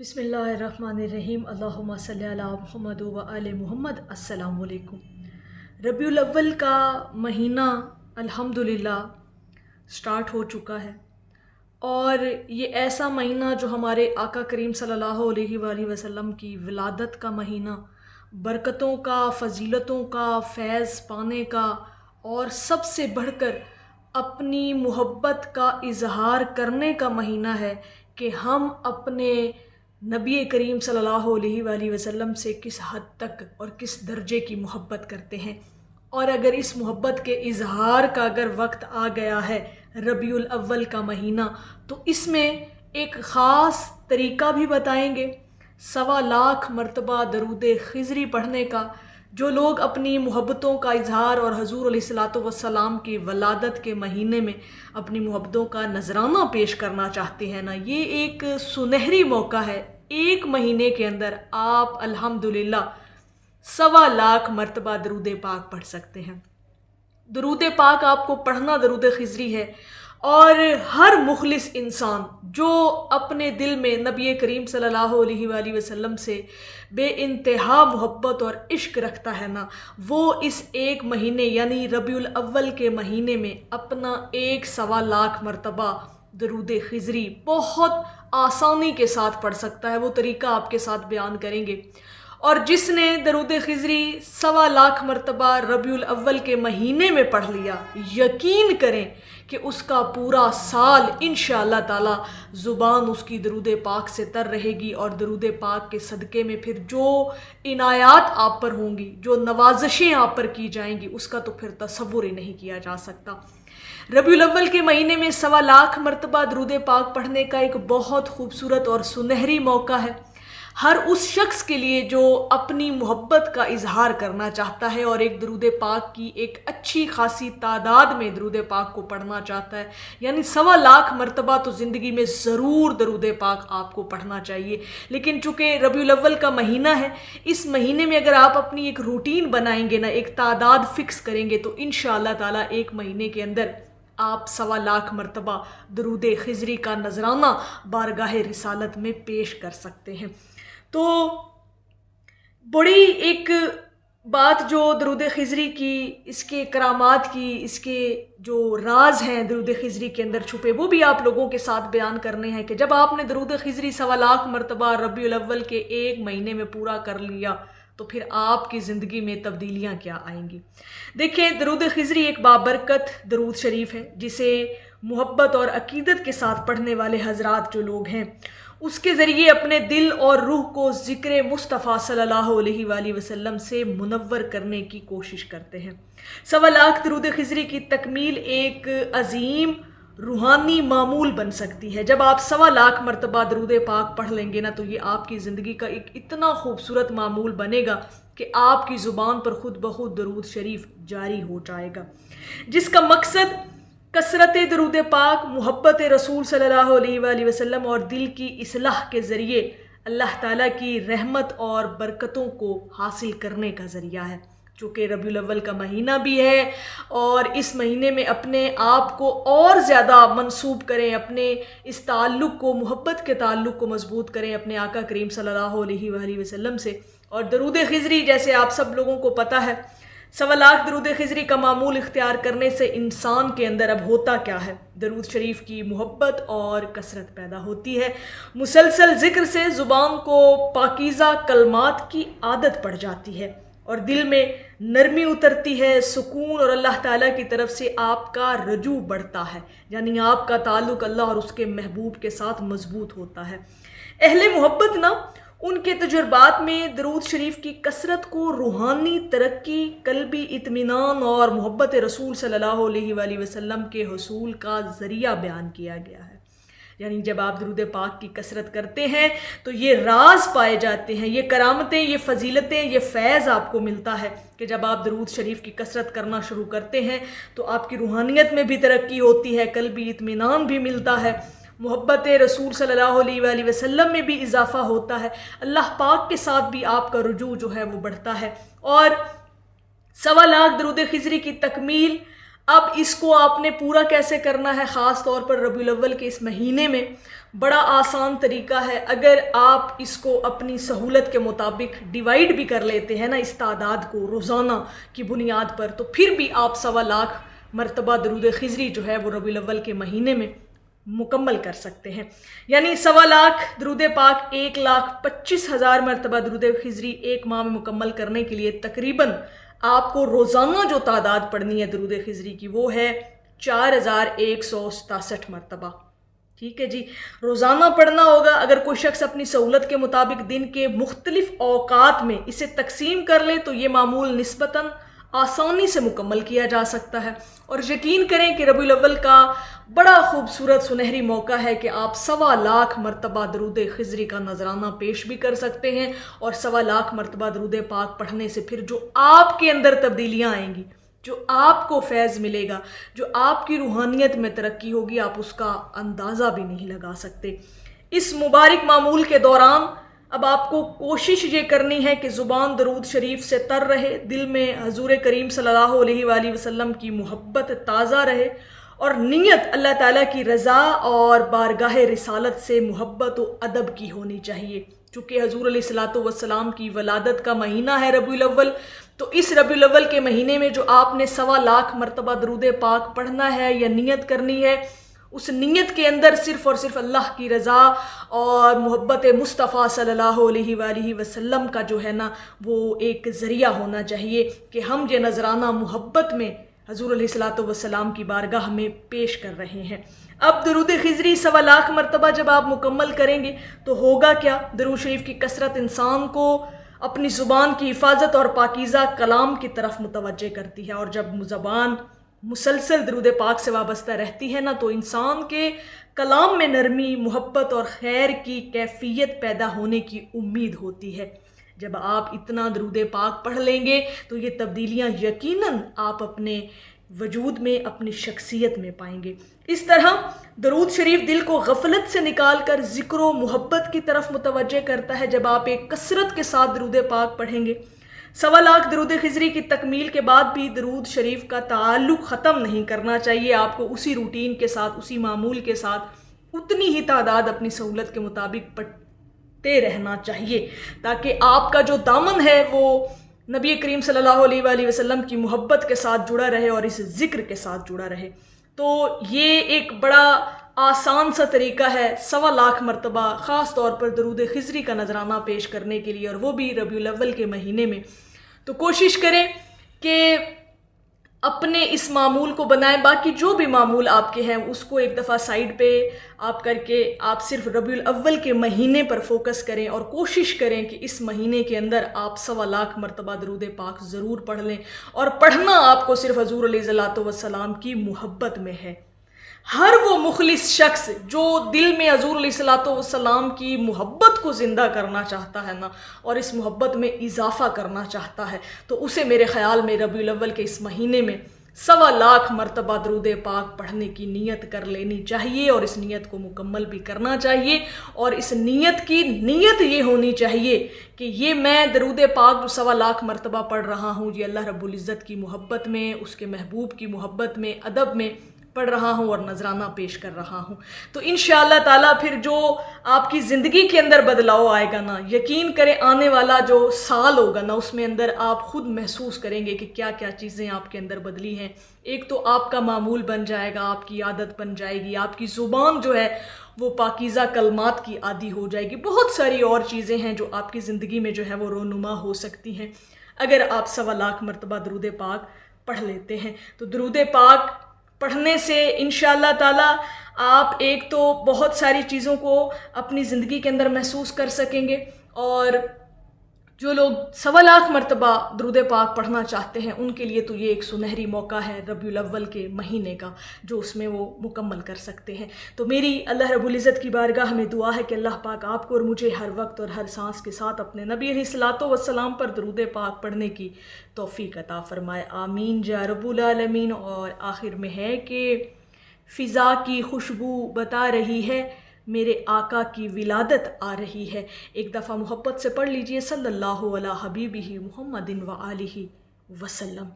بسم اللہ الرحمن الرحیم، اللہم صلی علی محمد و آل محمد۔ السلام علیکم۔ ربیع الاول کا مہینہ الحمدللہ سٹارٹ ہو چکا ہے، اور یہ ایسا مہینہ جو ہمارے آقا کریم صلی اللہ علیہ وآلہ وسلم کی ولادت کا مہینہ، برکتوں کا، فضیلتوں کا، فیض پانے کا، اور سب سے بڑھ کر اپنی محبت کا اظہار کرنے کا مہینہ ہے کہ ہم اپنے نبی کریم صلی اللہ علیہ وآلہ وسلم سے کس حد تک اور کس درجے کی محبت کرتے ہیں۔ اور اگر اس محبت کے اظہار کا اگر وقت آ گیا ہے ربیع الاول کا مہینہ، تو اس میں ایک خاص طریقہ بھی بتائیں گے، 1.25 مرتبہ درود خضری پڑھنے کا۔ جو لوگ اپنی محبتوں کا اظہار اور حضور علیہ الصلاۃ والسلام کی ولادت کے مہینے میں اپنی محبتوں کا نذرانہ پیش کرنا چاہتے ہیں نا، یہ ایک سنہری موقع ہے۔ ایک مہینے کے اندر آپ الحمدللہ 1.25 مرتبہ درود پاک پڑھ سکتے ہیں۔ درود پاک آپ کو پڑھنا درود خضری ہے، اور ہر مخلص انسان جو اپنے دل میں نبی کریم صلی اللہ علیہ وآلہ وسلم سے بے انتہا محبت اور عشق رکھتا ہے نا، وہ اس ایک مہینے یعنی ربیع الاول کے مہینے میں اپنا 1.25 مرتبہ درود خضری بہت آسانی کے ساتھ پڑھ سکتا ہے۔ وہ طریقہ آپ کے ساتھ بیان کریں گے، اور جس نے درود خضری 1.25 مرتبہ ربیع الاول کے مہینے میں پڑھ لیا، یقین کریں کہ اس کا پورا سال انشاءاللہ تعالی زبان اس کی درود پاک سے تر رہے گی، اور درود پاک کے صدقے میں پھر جو عنایات آپ پر ہوں گی، جو نوازشیں آپ پر کی جائیں گی، اس کا تو پھر تصور ہی نہیں کیا جا سکتا۔ ربیع الاول کے مہینے میں 1.25 مرتبہ درود پاک پڑھنے کا ایک بہت خوبصورت اور سنہری موقع ہے ہر اس شخص کے لیے جو اپنی محبت کا اظہار کرنا چاہتا ہے اور ایک درود پاک کی ایک اچھی خاصی تعداد میں درود پاک کو پڑھنا چاہتا ہے۔ یعنی 1.25 مرتبہ تو زندگی میں ضرور درود پاک آپ کو پڑھنا چاہیے۔ لیکن چونکہ ربیع الاول کا مہینہ ہے، اس مہینے میں اگر آپ اپنی ایک روٹین بنائیں گے نا، ایک تعداد فکس کریں گے، تو انشاءاللہ تعالی ایک مہینے کے اندر آپ 1.25 مرتبہ درود خضری کا نذرانہ بارگاہ رسالت میں پیش کر سکتے ہیں۔ تو بڑی ایک بات جو درود خضری کی، اس کے کرامات کی، اس کے جو راز ہیں درود خضری کے اندر چھپے، وہ بھی آپ لوگوں کے ساتھ بیان کرنے ہیں کہ جب آپ نے درود خضری 1.25 مرتبہ ربیع الاول کے ایک مہینے میں پورا کر لیا، تو پھر آپ کی زندگی میں تبدیلیاں کیا آئیں گی۔ دیکھیں، درود خضری ایک بابرکت درود شریف ہے، جسے محبت اور عقیدت کے ساتھ پڑھنے والے حضرات جو لوگ ہیں، اس کے ذریعے اپنے دل اور روح کو ذکر مصطفیٰ صلی اللہ علیہ وآلہ وسلم سے منور کرنے کی کوشش کرتے ہیں۔ 1.25 درود خضری کی تکمیل ایک عظیم روحانی معمول بن سکتی ہے۔ جب آپ 1.25 مرتبہ درود پاک پڑھ لیں گے نا، تو یہ آپ کی زندگی کا ایک اتنا خوبصورت معمول بنے گا کہ آپ کی زبان پر خود بخود درود شریف جاری ہو جائے گا، جس کا مقصد کثرت درود پاک، محبت رسول صلی اللہ علیہ وآلہ وسلم اور دل کی اصلاح کے ذریعے اللہ تعالیٰ کی رحمت اور برکتوں کو حاصل کرنے کا ذریعہ ہے۔ چونکہ ربیع الاول کا مہینہ بھی ہے، اور اس مہینے میں اپنے آپ کو اور زیادہ منسوب کریں، اپنے اس تعلق کو، محبت کے تعلق کو مضبوط کریں اپنے آقا کریم صلی اللہ علیہ وآلہ وسلم سے۔ اور درود خضری، جیسے آپ سب لوگوں کو پتہ ہے، 1.25 درود خضری کا معمول اختیار کرنے سے انسان کے اندر اب ہوتا کیا ہے؟ درود شریف کی محبت اور کثرت پیدا ہوتی ہے۔ مسلسل ذکر سے زبان کو پاکیزہ کلمات کی عادت پڑ جاتی ہے، اور دل میں نرمی اترتی ہے، سکون، اور اللہ تعالیٰ کی طرف سے آپ کا رجوع بڑھتا ہے، یعنی آپ کا تعلق اللہ اور اس کے محبوب کے ساتھ مضبوط ہوتا ہے۔ اہل محبت نا، ان کے تجربات میں درود شریف کی کثرت کو روحانی ترقی، قلبی اطمینان اور محبت رسول صلی اللہ علیہ وآلہ وسلم کے حصول کا ذریعہ بیان کیا گیا ہے۔ یعنی جب آپ درود پاک کی کثرت کرتے ہیں تو یہ راز پائے جاتے ہیں، یہ کرامتیں، یہ فضیلتیں، یہ فیض آپ کو ملتا ہے کہ جب آپ درود شریف کی کثرت کرنا شروع کرتے ہیں تو آپ کی روحانیت میں بھی ترقی ہوتی ہے، قلبی اطمینان بھی ملتا ہے، محبت رسول صلی اللہ علیہ وآلہ وسلم میں بھی اضافہ ہوتا ہے، اللہ پاک کے ساتھ بھی آپ کا رجوع جو ہے وہ بڑھتا ہے۔ اور 1.25 درود خضری کی تکمیل، اب اس کو آپ نے پورا کیسے کرنا ہے، خاص طور پر ربیع الاول کے اس مہینے میں، بڑا آسان طریقہ ہے، اگر آپ اس کو اپنی سہولت کے مطابق ڈیوائیڈ بھی کر لیتے ہیں نا اس تعداد کو روزانہ کی بنیاد پر، تو پھر بھی آپ 1.25 مرتبہ درود خضری جو ہے وہ ربیع الاول کے مہینے میں مکمل کر سکتے ہیں۔ یعنی 1.25 درود پاک 1,25,000 مرتبہ درود خضری ایک ماہ میں مکمل کرنے کے لیے تقریباً آپ کو روزانہ جو تعداد پڑھنی ہے درود خضری کی وہ ہے 4,167 مرتبہ۔ ٹھیک ہے جی، روزانہ پڑھنا ہوگا۔ اگر کوئی شخص اپنی سہولت کے مطابق دن کے مختلف اوقات میں اسے تقسیم کر لے تو یہ معمول نسبتاً آسانی سے مکمل کیا جا سکتا ہے، اور یقین کریں کہ ربیع الاول کا بڑا خوبصورت سنہری موقع ہے کہ آپ 1.25 مرتبہ درود خضری کا نذرانہ پیش بھی کر سکتے ہیں، اور 1.25 مرتبہ درود پاک پڑھنے سے پھر جو آپ کے اندر تبدیلیاں آئیں گی، جو آپ کو فیض ملے گا، جو آپ کی روحانیت میں ترقی ہوگی، آپ اس کا اندازہ بھی نہیں لگا سکتے۔ اس مبارک معمول کے دوران اب آپ کو کوشش یہ کرنی ہے کہ زبان درود شریف سے تر رہے، دل میں حضور کریم صلی اللہ علیہ وآلہ وسلم کی محبت تازہ رہے، اور نیت اللہ تعالیٰ کی رضا اور بارگاہ رسالت سے محبت و ادب کی ہونی چاہیے۔ چونکہ حضور علیہ الصلوۃ والسلام کی ولادت کا مہینہ ہے ربیع الاول، تو اس ربیع الاول کے مہینے میں جو آپ نے 1.25 مرتبہ درود پاک پڑھنا ہے یا نیت کرنی ہے، اس نیت کے اندر صرف اور صرف اللہ کی رضا اور محبت مصطفیٰ صلی اللہ علیہ وآلہ وسلم کا جو ہے نا وہ ایک ذریعہ ہونا چاہیے کہ ہم یہ نذرانہ محبت میں حضور علیہ الصلوۃ والسلام کی بارگاہ میں پیش کر رہے ہیں۔ اب درود خضری 1.25 مرتبہ جب آپ مکمل کریں گے تو ہوگا کیا؟ درود شریف کی کثرت انسان کو اپنی زبان کی حفاظت اور پاکیزہ کلام کی طرف متوجہ کرتی ہے، اور جب زبان مسلسل درود پاک سے وابستہ رہتی ہے نا تو انسان کے کلام میں نرمی، محبت اور خیر کی کیفیت پیدا ہونے کی امید ہوتی ہے۔ جب آپ اتنا درود پاک پڑھ لیں گے تو یہ تبدیلیاں یقیناً آپ اپنے وجود میں، اپنی شخصیت میں پائیں گے۔ اس طرح درود شریف دل کو غفلت سے نکال کر ذکر و محبت کی طرف متوجہ کرتا ہے۔ جب آپ ایک کثرت کے ساتھ درود پاک پڑھیں گے، 1.25 درود خضری کی تکمیل کے بعد بھی درود شریف کا تعلق ختم نہیں کرنا چاہیے۔ آپ کو اسی روٹین کے ساتھ، اسی معمول کے ساتھ اتنی ہی تعداد اپنی سہولت کے مطابق پڑھتے رہنا چاہیے، تاکہ آپ کا جو دامن ہے وہ نبی کریم صلی اللہ علیہ وآلہ وسلم کی محبت کے ساتھ جڑا رہے اور اس ذکر کے ساتھ جڑا رہے۔ تو یہ ایک بڑا آسان سا طریقہ ہے 1.25 مرتبہ خاص طور پر درود خضری کا نذرانہ پیش کرنے کے لیے، اور وہ بھی ربیع الاول کے مہینے میں۔ تو کوشش کریں کہ اپنے اس معمول کو بنائیں۔ باقی جو بھی معمول آپ کے ہیں اس کو ایک دفعہ سائیڈ پہ آپ کر کے آپ صرف ربیع الاول کے مہینے پر فوکس کریں، اور کوشش کریں کہ اس مہینے کے اندر آپ 1.25 مرتبہ درود پاک ضرور پڑھ لیں، اور پڑھنا آپ کو صرف حضور علیہ الصلوۃ والسلام کی محبت میں ہے۔ ہر وہ مخلص شخص جو دل میں حضور علیہ الصلوۃ والسلام کی محبت کو زندہ کرنا چاہتا ہے نا، اور اس محبت میں اضافہ کرنا چاہتا ہے، تو اسے میرے خیال میں ربیع الاول کے اس مہینے میں 1.25 مرتبہ درود پاک پڑھنے کی نیت کر لینی چاہیے، اور اس نیت کو مکمل بھی کرنا چاہیے۔ اور اس نیت کی نیت یہ ہونی چاہیے کہ یہ میں درود پاک جو 1.25 مرتبہ پڑھ رہا ہوں یہ اللہ رب العزت کی محبت میں، اس کے محبوب کی محبت میں، ادب میں پڑھ رہا ہوں اور نذرانہ پیش کر رہا ہوں۔ تو انشاءاللہ تعالیٰ پھر جو آپ کی زندگی کے اندر بدلاؤ آئے گا نا، یقین کریں آنے والا جو سال ہوگا نا اس میں اندر آپ خود محسوس کریں گے کہ کیا کیا چیزیں آپ کے اندر بدلی ہیں۔ ایک تو آپ کا معمول بن جائے گا، آپ کی عادت بن جائے گی، آپ کی زبان جو ہے وہ پاکیزہ کلمات کی عادی ہو جائے گی۔ بہت ساری اور چیزیں ہیں جو آپ کی زندگی میں جو ہے وہ رونما ہو سکتی ہیں اگر آپ 1.25 مرتبہ درود پاک پڑھ لیتے ہیں۔ تو درود پاک پڑھنے سے انشاءاللہ تعالیٰ آپ ایک تو بہت ساری چیزوں کو اپنی زندگی کے اندر محسوس کر سکیں گے، اور جو لوگ 1.25 مرتبہ درود پاک پڑھنا چاہتے ہیں ان کے لیے تو یہ ایک سنہری موقع ہے ربیع الاول کے مہینے کا جو اس میں وہ مکمل کر سکتے ہیں۔ تو میری اللہ رب العزت کی بارگاہ میں دعا ہے کہ اللہ پاک آپ کو اور مجھے ہر وقت اور ہر سانس کے ساتھ اپنے نبی علیہ الصلوۃ والسلام پر درود پاک پڑھنے کی توفیق عطا فرمائے، آمین یا رب العالمین۔ اور آخر میں ہے کہ فضا کی خوشبو بتا رہی ہے میرے آقا کی ولادت آ رہی ہے۔ ایک دفعہ محبت سے پڑھ لیجئے صلی اللہ علیہ حبیبہ محمد و آلہ وسلم۔